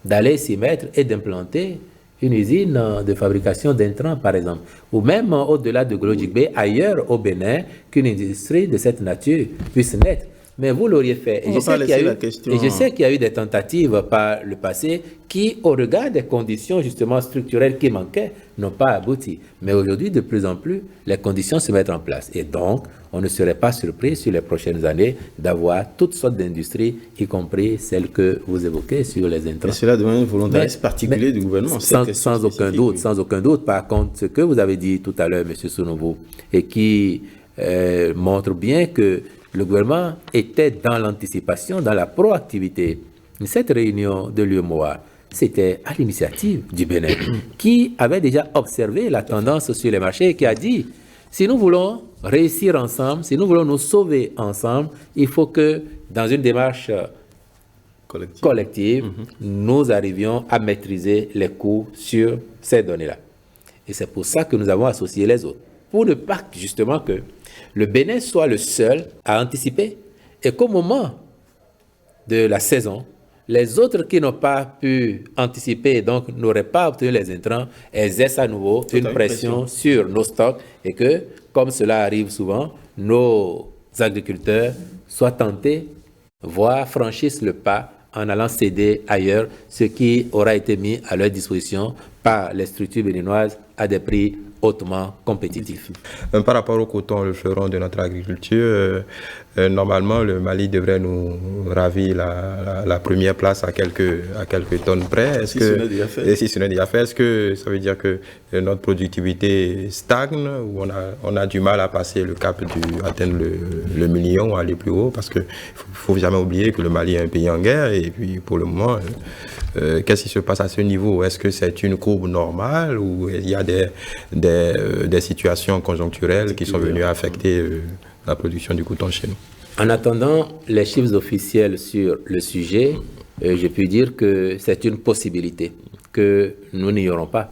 d'aller s'y mettre et d'implanter une usine de fabrication d'intrants, par exemple. Ou même au-delà de Golodjigbe, ailleurs au Bénin, qu'une industrie de cette nature puisse naître. Mais vous l'auriez fait. Et je sais qu'il y a eu des tentatives par le passé qui, au regard des conditions justement structurelles qui manquaient, n'ont pas abouti. Mais aujourd'hui, de plus en plus, les conditions se mettent en place. Et donc, on ne serait pas surpris sur les prochaines années d'avoir toutes sortes d'industries, y compris celles que vous évoquez sur les intrants. Et cela demande un volontarisme particulier du gouvernement. Sans aucun doute, sans aucun doute. Par contre, ce que vous avez dit tout à l'heure, M. Sounouvou, et qui montre bien que le gouvernement était dans l'anticipation, dans la proactivité. Cette réunion de l'UEMOA, c'était à l'initiative du Bénin, qui avait déjà observé la tendance sur les marchés et qui a dit, si nous voulons réussir ensemble, si nous voulons nous sauver ensemble, il faut que dans une démarche collective, nous arrivions à maîtriser les coûts sur ces données-là. Et c'est pour ça que nous avons associé les autres. Pour ne pas justement que le Bénin soit le seul à anticiper et qu'au moment de la saison, les autres qui n'ont pas pu anticiper, donc n'auraient pas obtenu les intrants, exercent à nouveau une pression sur nos stocks et que, comme cela arrive souvent, nos agriculteurs soient tentés, voire franchissent le pas en allant céder ailleurs ce qui aura été mis à leur disposition par les structures béninoises à des prix hautement compétitifs. Par rapport au coton, le fleuron de notre agriculture, normalement le Mali devrait nous ravir la première place à quelques tonnes près. Si ce n'est déjà fait, est-ce que ça veut dire que notre productivité stagne ou on a du mal à passer le cap atteindre le million ou aller plus haut? Parce qu'il ne faut jamais oublier que le Mali est un pays en guerre et puis pour le moment, qu'est-ce qui se passe à ce niveau? Est-ce que c'est une courbe normale ou il y a des situations conjoncturelles qui sont venues affecter la production du coton chez nous? En attendant les chiffres officiels sur le sujet, je peux dire que c'est une possibilité que nous n'ignorons pas.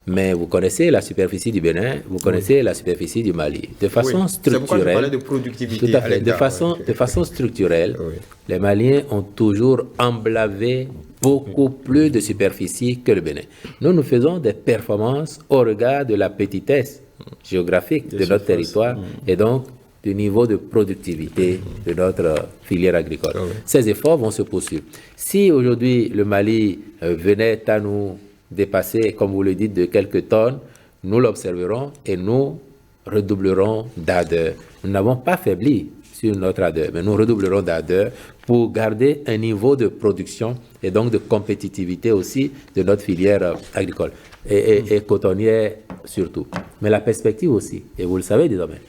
Mais vous connaissez la superficie du Bénin, vous connaissez la superficie du Mali. De façon structurelle, de productivité. Tout à fait. De façon structurelle, les Maliens ont toujours emblavé beaucoup plus de superficie que le Bénin. Nous faisons des performances au regard de la petitesse géographique de notre territoire et donc du niveau de productivité de notre filière agricole. Ces efforts vont se poursuivre. Si aujourd'hui le Mali venait à nous dépasser, comme vous le dites, de quelques tonnes, nous l'observerons et nous redoublerons d'ardeur. Nous n'avons pas faibli sur notre ardeur, mais nous redoublerons d'ardeur pour garder un niveau de production et donc de compétitivité aussi de notre filière agricole et cotonnière surtout. Mais la perspective aussi, et vous le savez désormais,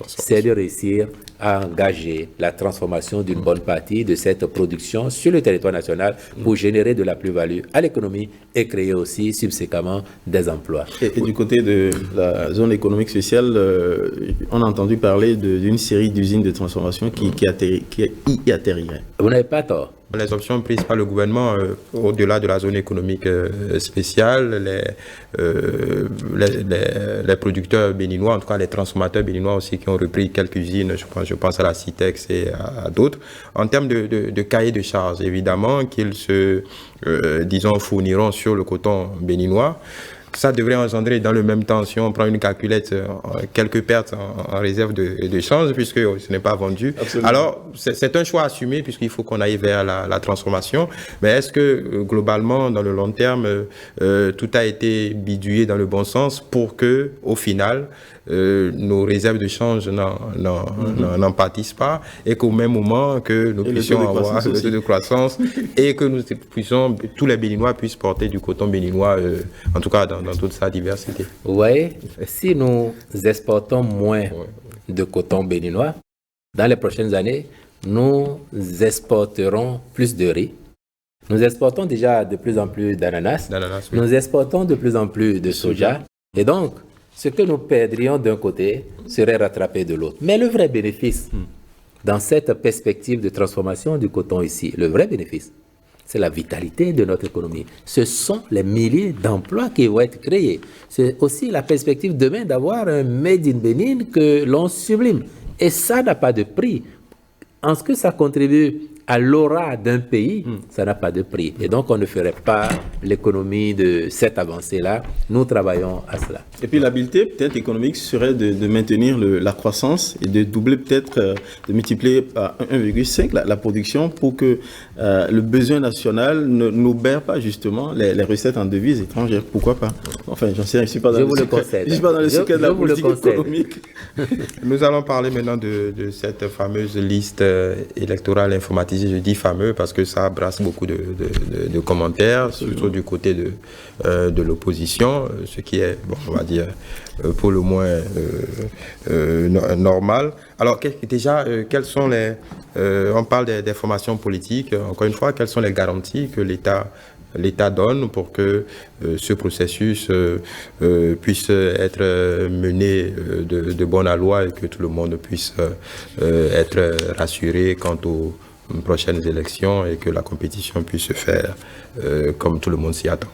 c'est de réussir à engager la transformation d'une bonne partie de cette production sur le territoire national pour générer de la plus-value à l'économie et créer aussi subséquemment des emplois. Et du côté de la zone économique spéciale, on a entendu parler d'une série d'usines de transformation qui y atterriraient. Vous n'avez pas tort. Les options prises par le gouvernement au-delà de la zone économique spéciale, les producteurs béninois, en tout cas les transformateurs béninois aussi qui ont repris quelques usines, je pense à la Citex et à d'autres, en termes de cahier de charges, évidemment qu'ils se, fourniront sur le coton béninois. Ça devrait engendrer dans le même temps, si on prend une calculette, quelques pertes en réserve de change, puisque ce n'est pas vendu. Absolument. Alors, c'est un choix assumé, puisqu'il faut qu'on aille vers la transformation. Mais est-ce que, globalement, dans le long terme, tout a été bidouillé dans le bon sens pour que, au final, nos réserves de change n'en pâtissent pas et qu'au même moment que nous puissions avoir le taux de croissance et que nous puissions, tous les Béninois puissent porter du coton béninois, en tout cas dans toute sa diversité. Vous voyez, si nous exportons moins de coton béninois, dans les prochaines années, nous exporterons plus de riz. Nous exportons déjà de plus en plus d'ananas. Oui. Nous exportons de plus en plus de soja. Et donc, ce que nous perdrions d'un côté serait rattrapé de l'autre. Mais le vrai bénéfice, dans cette perspective de transformation du coton ici, le vrai bénéfice, c'est la vitalité de notre économie. Ce sont les milliers d'emplois qui vont être créés. C'est aussi la perspective demain d'avoir un Made in Bénin que l'on sublime. Et ça n'a pas de prix. En ce que ça contribue à l'aura d'un pays, ça n'a pas de prix. Et donc, on ne ferait pas l'économie de cette avancée-là. Nous travaillons à cela. Et puis, l'habileté, peut-être, économique serait de maintenir la croissance et de doubler, peut-être, de multiplier par 1,5 la production pour que le besoin national n'obère pas, justement, les recettes en devises étrangères. Pourquoi pas? Enfin, j'en sais rien, je ne suis pas dans le secret de la politique économique. Nous allons parler maintenant de cette fameuse liste électorale informatisée. Je dis fameux parce que ça brasse beaucoup de commentaires, surtout du côté de l'opposition, ce qui est, bon, on va dire, pour le moins normal. Alors déjà, quelles sont on parle des formations politiques, encore une fois, quelles sont les garanties que l'État donne pour que ce processus puisse être mené de bonne aloi et que tout le monde puisse être rassuré quant aux prochaines élections et que la compétition puisse se faire comme tout le monde s'y attend.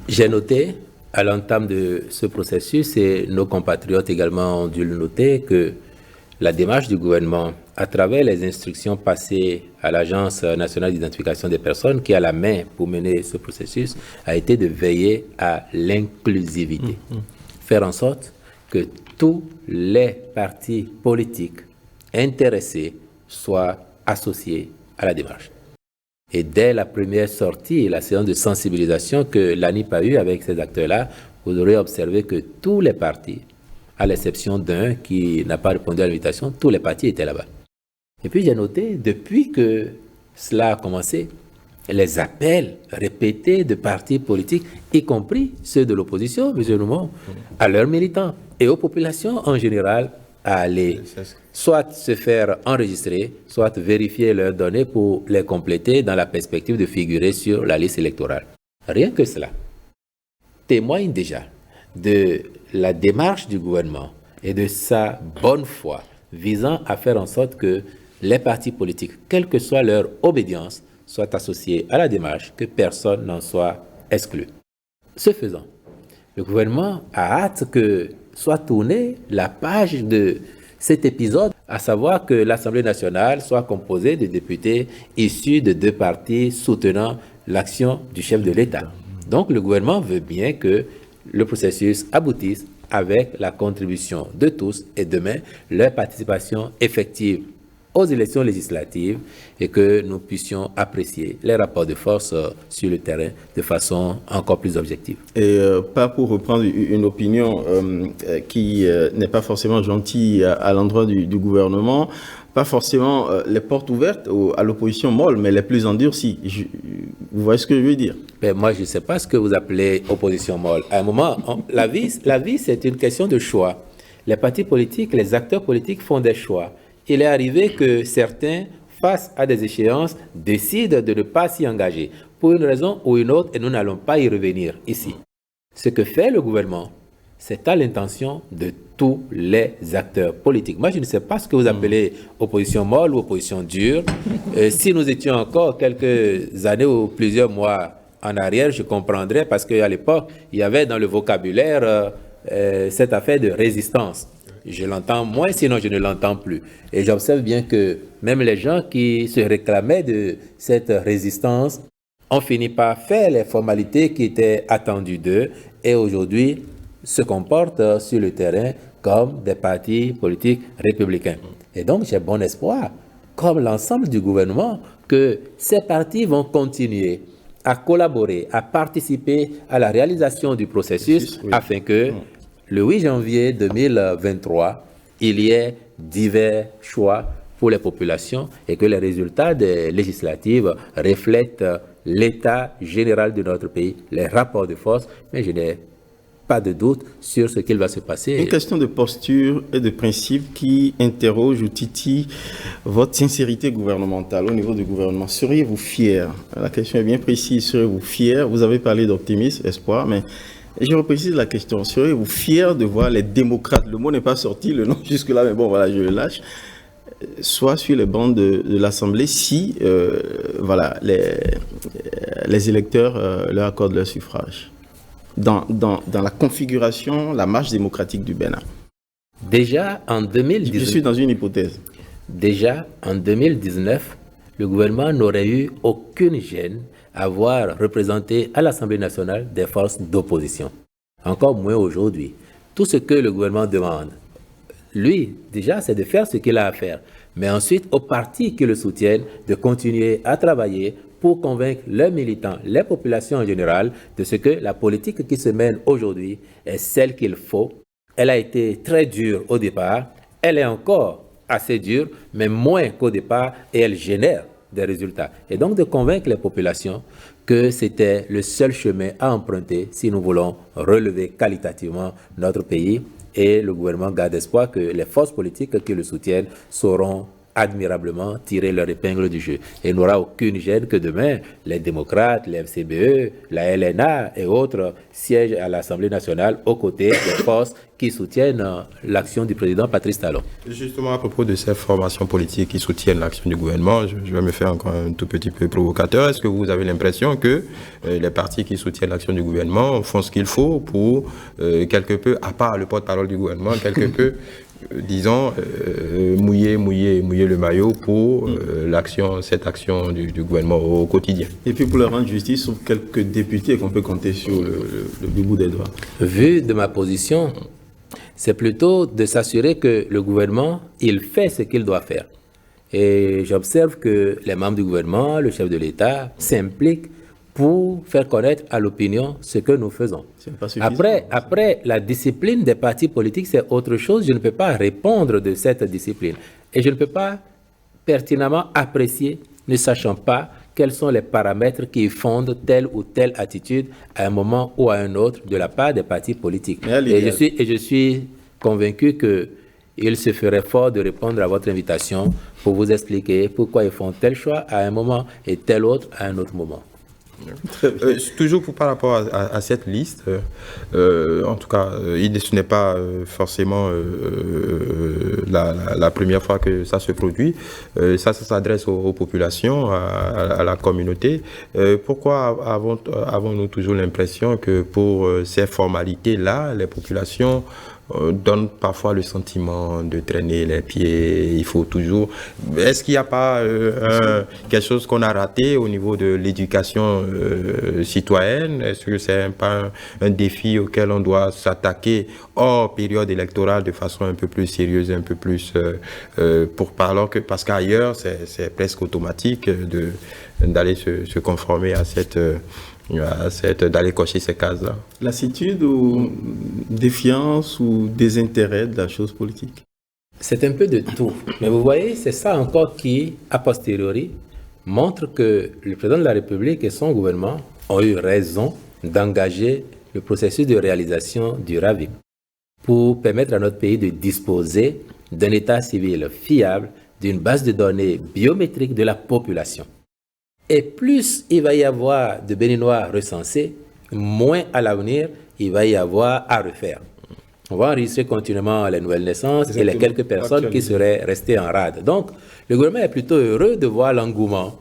J'ai noté à l'entame de ce processus, et nos compatriotes également ont dû le noter, que la démarche du gouvernement, à travers les instructions passées à l'Agence nationale d'identification des personnes, qui a la main pour mener ce processus, a été de veiller à l'inclusivité. Faire en sorte que tous les partis politiques intéressés soient associés à la démarche. Et dès la première sortie, la séance de sensibilisation que l'ANIP a eue avec ces acteurs-là, vous aurez observé que tous les partis, à l'exception d'un qui n'a pas répondu à l'invitation, tous les partis étaient là-bas. Et puis j'ai noté, depuis que cela a commencé, les appels répétés de partis politiques, y compris ceux de l'opposition, M. Noumon, à leurs militants et aux populations en général, à aller soit se faire enregistrer, soit vérifier leurs données pour les compléter dans la perspective de figurer sur la liste électorale. Rien que cela témoigne déjà de la démarche du gouvernement et de sa bonne foi visant à faire en sorte que les partis politiques, quelle que soit leur obédience, soient associés à la démarche, que personne n'en soit exclu. Ce faisant, le gouvernement a hâte que soit tournée la page de cet épisode, à savoir que l'Assemblée nationale soit composée de députés issus de deux partis soutenant l'action du chef de l'État. Donc le gouvernement veut bien que le processus aboutisse avec la contribution de tous et demain leur participation effective aux élections législatives et que nous puissions apprécier les rapports de force sur le terrain de façon encore plus objective. Et pas pour reprendre une opinion qui n'est pas forcément gentille à l'endroit du gouvernement, pas forcément les portes ouvertes à l'opposition molle, mais les plus endurcies. Vous voyez ce que je veux dire? Ben moi, je ne sais pas ce que vous appelez opposition molle. À un moment, la vie c'est une question de choix. Les partis politiques, les acteurs politiques font des choix. Il est arrivé que certains, face à des échéances, décident de ne pas s'y engager, pour une raison ou une autre, et nous n'allons pas y revenir ici. Ce que fait le gouvernement, c'est à l'intention de tous les acteurs politiques. Moi, je ne sais pas ce que vous appelez opposition molle ou opposition dure. Si nous étions encore quelques années ou plusieurs mois en arrière, je comprendrais, parce qu'à l'époque, il y avait dans le vocabulaire cette affaire de résistance. Je l'entends moins, sinon je ne l'entends plus. Et j'observe bien que même les gens qui se réclamaient de cette résistance ont fini par faire les formalités qui étaient attendues d'eux et aujourd'hui se comportent sur le terrain comme des partis politiques républicains. Et donc j'ai bon espoir, comme l'ensemble du gouvernement, que ces partis vont continuer à collaborer, à participer à la réalisation du processus afin que le 8 janvier 2023, il y ait divers choix pour les populations et que les résultats des législatives reflètent l'état général de notre pays, les rapports de force, mais je n'ai pas de doute sur ce qu'il va se passer. Une question de posture et de principe qui interroge ou titille votre sincérité gouvernementale au niveau du gouvernement. Seriez-vous fier? La question est bien précise. Seriez-vous fier? Vous avez parlé d'optimisme, espoir, mais je reprécise la question. Seriez-vous fier de voir les démocrates, le mot n'est pas sorti, le nom jusque-là, mais bon, voilà, je le lâche, soit sur les bancs de l'Assemblée si voilà, les électeurs leur accordent leur suffrage dans la configuration, la marche démocratique du Bénin? Déjà en 2019, je suis dans une hypothèse. Déjà en 2019, le gouvernement n'aurait eu aucune gêne à voir représenté à l'Assemblée nationale des forces d'opposition. Encore moins aujourd'hui. Tout ce que le gouvernement demande, lui, déjà, c'est de faire ce qu'il a à faire. Mais ensuite, aux partis qui le soutiennent, de continuer à travailler pour convaincre leurs militants, les populations en général, de ce que la politique qui se mène aujourd'hui est celle qu'il faut. Elle a été très dure au départ, elle est encore assez dure, mais moins qu'au départ, et elle génère des résultats. Et donc de convaincre les populations que c'était le seul chemin à emprunter si nous voulons relever qualitativement notre pays. Et le gouvernement garde espoir que les forces politiques qui le soutiennent sauront admirablement tirer leur épingle du jeu. Et il n'aura aucune gêne que demain, les démocrates, les FCBE, la LNA et autres siègent à l'Assemblée nationale aux côtés des forces qui soutiennent l'action du président Patrice Talon. Justement, à propos de ces formations politiques qui soutiennent l'action du gouvernement, je vais me faire encore un tout petit peu provocateur. Est-ce que vous avez l'impression que les partis qui soutiennent l'action du gouvernement font ce qu'il faut pour, quelque peu, à part le porte-parole du gouvernement, quelque peu, disons, mouiller le maillot pour cette action du gouvernement au quotidien? Et puis pour leur rendre justice, sauf quelques députés qu'on peut compter sur le bout des doigts. Vu de ma position, c'est plutôt de s'assurer que le gouvernement, il fait ce qu'il doit faire. Et j'observe que les membres du gouvernement, le chef de l'État, s'impliquent pour faire connaître à l'opinion ce que nous faisons. Après, la discipline des partis politiques, c'est autre chose. Je ne peux pas répondre de cette discipline. Et je ne peux pas pertinemment apprécier, ne sachant pas quels sont les paramètres qui fondent telle ou telle attitude à un moment ou à un autre de la part des partis politiques. Et je suis convaincu qu'il se ferait fort de répondre à votre invitation pour vous expliquer pourquoi ils font tel choix à un moment et tel autre à un autre moment. Toujours par rapport à cette liste, en tout cas, ce n'est pas forcément la première fois que ça se produit. Ça s'adresse aux populations, à la communauté. Pourquoi avons-nous toujours l'impression que pour ces formalités-là, les populations donne parfois le sentiment de traîner les pieds. Il faut toujours... Est-ce qu'il n'y a pas quelque chose qu'on a raté au niveau de l'éducation citoyenne? Est-ce que c'est pas un défi auquel on doit s'attaquer hors période électorale de façon un peu plus sérieuse, un peu plus parce qu'ailleurs c'est presque automatique d'aller se conformer à d'aller cocher ces cases-là. Lassitude ou défiance ou désintérêt de la chose politique? C'est un peu de tout. Mais vous voyez, c'est ça encore qui, a posteriori, montre que le président de la République et son gouvernement ont eu raison d'engager le processus de réalisation du RAVIC pour permettre à notre pays de disposer d'un état civil fiable, d'une base de données biométriques de la population. Et plus il va y avoir de Béninois recensés, moins à l'avenir il va y avoir à refaire. On va enregistrer continuellement les nouvelles naissances. Exactement. Et les quelques personnes qui seraient restées en rade. Donc, le gouvernement est plutôt heureux de voir l'engouement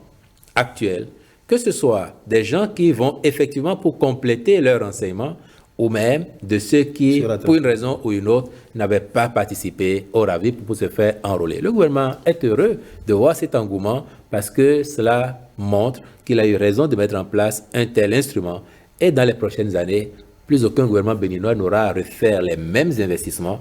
actuel, que ce soit des gens qui vont effectivement pour compléter leur renseignement, ou même de ceux qui, pour une raison ou une autre, n'avaient pas participé au RAVIC pour se faire enrôler. Le gouvernement est heureux de voir cet engouement parce que cela montre qu'il a eu raison de mettre en place un tel instrument. Et dans les prochaines années, plus aucun gouvernement béninois n'aura à refaire les mêmes investissements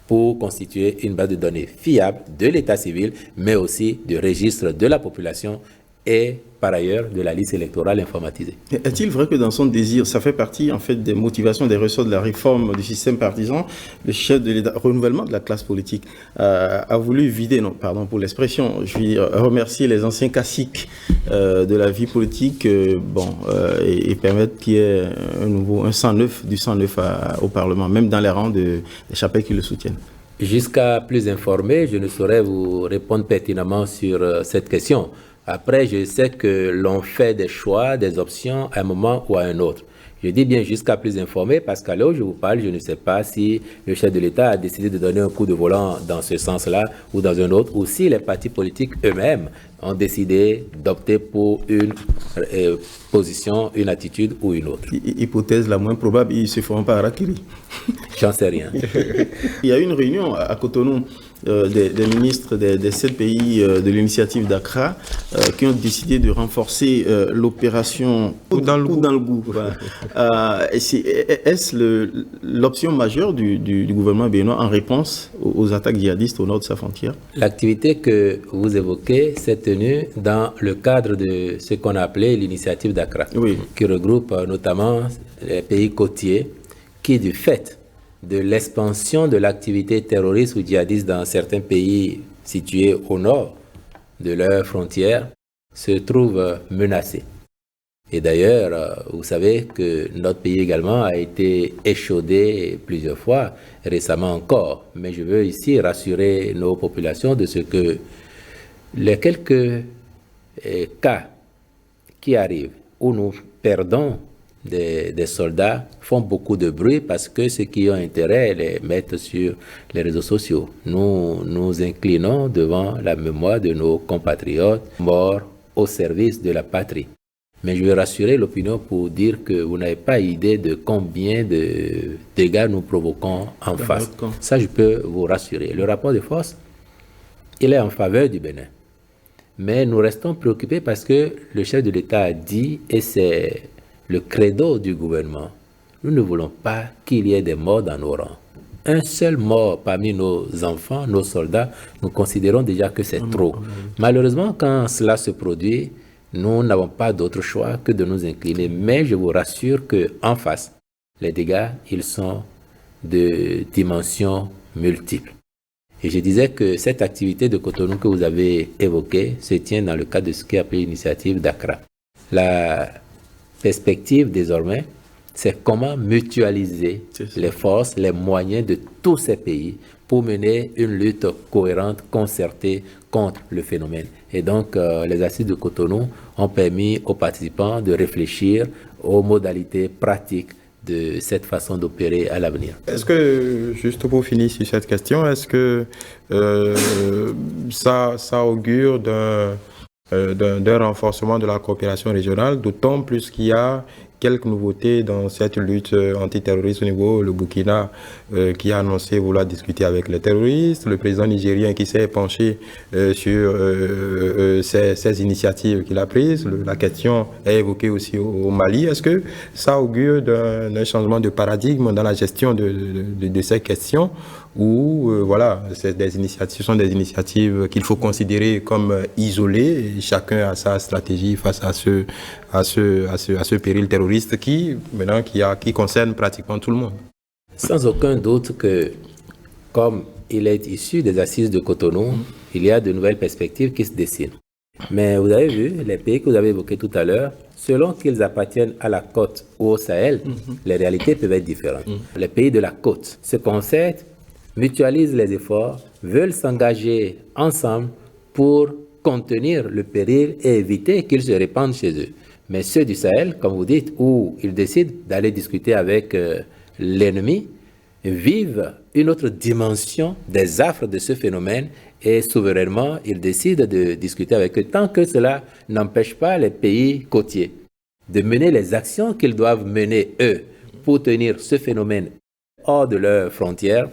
pour constituer une base de données fiable de l'état civil, mais aussi du registre de la population et par ailleurs de la liste électorale informatisée. Est-il vrai que dans son désir, ça fait partie en fait des motivations, des ressorts de la réforme du système partisan, le chef de l'État, renouvellement de la classe politique, a voulu vider, non, pardon pour l'expression, je vais remercier les anciens caciques de la vie politique, et permettre qu'il y ait un sang neuf, du sang neuf au Parlement, même dans les rangs des chapelles qui le soutiennent. Jusqu'à plus informé, je ne saurais vous répondre pertinemment sur cette question. Après, je sais que l'on fait des choix, des options à un moment ou à un autre. Je dis bien jusqu'à plus informé parce qu'à l'heure où je vous parle, je ne sais pas si le chef de l'État a décidé de donner un coup de volant dans ce sens-là ou dans un autre, ou si les partis politiques eux-mêmes ont décidé d'opter pour une position, une attitude ou une autre. Hypothèse la moins probable, ils ne se feront pas harakiri. J'en sais rien. Il y a eu une réunion à Cotonou des ministres des 7 pays de l'initiative d'Accra qui ont décidé de renforcer l'opération coup dans le goût. Voilà. Est-ce l'option majeure du gouvernement béninois en réponse aux attaques djihadistes au nord de sa frontière? L'activité que vous évoquez s'est tenue dans le cadre de ce qu'on a appelé l'initiative d'Accra, oui, qui regroupe notamment les pays côtiers qui, du fait de l'expansion de l'activité terroriste ou djihadiste dans certains pays situés au nord de leurs frontières, se trouvent menacés. Et d'ailleurs, vous savez que notre pays également a été échaudé plusieurs fois, récemment encore. Mais je veux ici rassurer nos populations de ce que les quelques cas qui arrivent où nous perdons des soldats font beaucoup de bruit parce que ceux qui ont intérêt les mettent sur les réseaux sociaux. Nous nous inclinons devant la mémoire de nos compatriotes morts au service de la patrie. Mais je veux rassurer l'opinion pour dire que vous n'avez pas idée de combien de dégâts nous provoquons en face. Ça, je peux vous rassurer. Le rapport de force, il est en faveur du Bénin. Mais nous restons préoccupés parce que le chef de l'État a dit, et c'est le credo du gouvernement, nous ne voulons pas qu'il y ait des morts dans nos rangs. Un seul mort parmi nos enfants, nos soldats, nous considérons déjà que c'est trop. Malheureusement, quand cela se produit, nous n'avons pas d'autre choix que de nous incliner. Mais je vous rassure qu'en face, les dégâts, ils sont de dimensions multiples. Et je disais que cette activité de Cotonou que vous avez évoquée se tient dans le cadre de ce qu'est appelé l'initiative d'Accra. La perspective désormais, c'est comment mutualiser les forces, les moyens de tous ces pays pour mener une lutte cohérente, concertée contre le phénomène. Et donc, les assises de Cotonou ont permis aux participants de réfléchir aux modalités pratiques de cette façon d'opérer à l'avenir. Est-ce que, juste pour finir sur cette question, est-ce que ça augure d'un renforcement de la coopération régionale, d'autant plus qu'il y a quelques nouveautés dans cette lutte antiterroriste au niveau le Burkina qui a annoncé vouloir discuter avec les terroristes, le président nigérien qui s'est penché sur ces initiatives qu'il a prises, la question est évoquée aussi au Mali. Est-ce que ça augure d'un changement de paradigme dans la gestion de ces questions ou voilà, ce sont des initiatives qu'il faut considérer comme isolées et chacun a sa stratégie face à ce péril terroriste qui concerne pratiquement tout le monde. Sans aucun doute que, comme il est issu des assises de Cotonou, il y a de nouvelles perspectives qui se dessinent. Mais vous avez vu, les pays que vous avez évoqués tout à l'heure, selon qu'ils appartiennent à la côte ou au Sahel, les réalités peuvent être différentes. Les pays de la côte se concertent, mutualisent les efforts, veulent s'engager ensemble pour contenir le péril et éviter qu'il se répande chez eux. Mais ceux du Sahel, comme vous dites, où ils décident d'aller discuter avec l'ennemi, vivent une autre dimension des affres de ce phénomène et souverainement, ils décident de discuter avec eux tant que cela n'empêche pas les pays côtiers de mener les actions qu'ils doivent mener eux pour tenir ce phénomène hors de leurs frontières.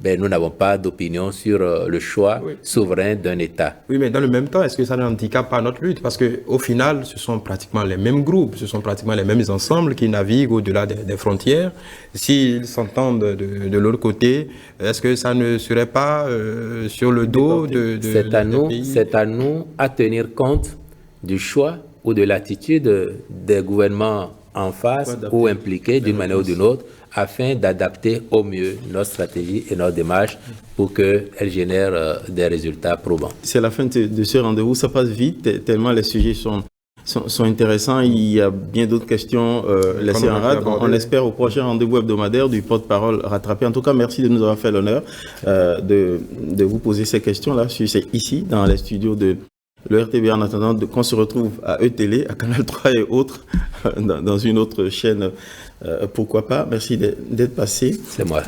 Ben, nous n'avons pas d'opinion sur le choix souverain d'un État. Oui, mais dans le même temps, est-ce que ça n'handicape pas notre lutte? Parce qu'au final, ce sont pratiquement les mêmes groupes, ce sont pratiquement les mêmes ensembles qui naviguent au-delà des frontières. S'ils s'entendent de l'autre côté, est-ce que ça ne serait pas sur le dos de C'est à nous à tenir compte du choix ou de l'attitude des gouvernements en face ou impliqués d'une manière ou d'une autre, afin d'adapter au mieux notre stratégie et notre démarche pour qu'elle génère des résultats probants. C'est la fin de ce rendez-vous. Ça passe vite, tellement les sujets sont intéressants. Il y a bien d'autres questions laissées en rade. On espère au prochain rendez-vous hebdomadaire du porte-parole rattrapé. En tout cas, merci de nous avoir fait l'honneur de vous poser ces questions-là. C'est ici, dans les studios de le RTB, en attendant qu'on se retrouve à E-Télé, à Canal 3 et autres, dans une autre chaîne. Pourquoi pas? Merci d'être passé. C'est moi.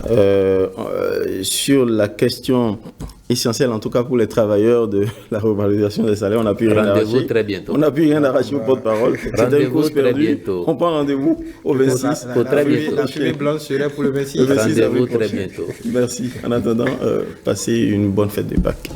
Sur la question essentielle, en tout cas pour les travailleurs de la revalorisation des salaires, on n'a pu rien arracher. Rendez-vous très bientôt. On n'a pu rien arracher au porte-parole. C'était une cause perdue. Bientôt. On prend rendez-vous au 26. Pour très bientôt. La fumée blanche serait pour le 26. Rendez-vous très bientôt. Merci. En attendant, passez une bonne fête de Pâques.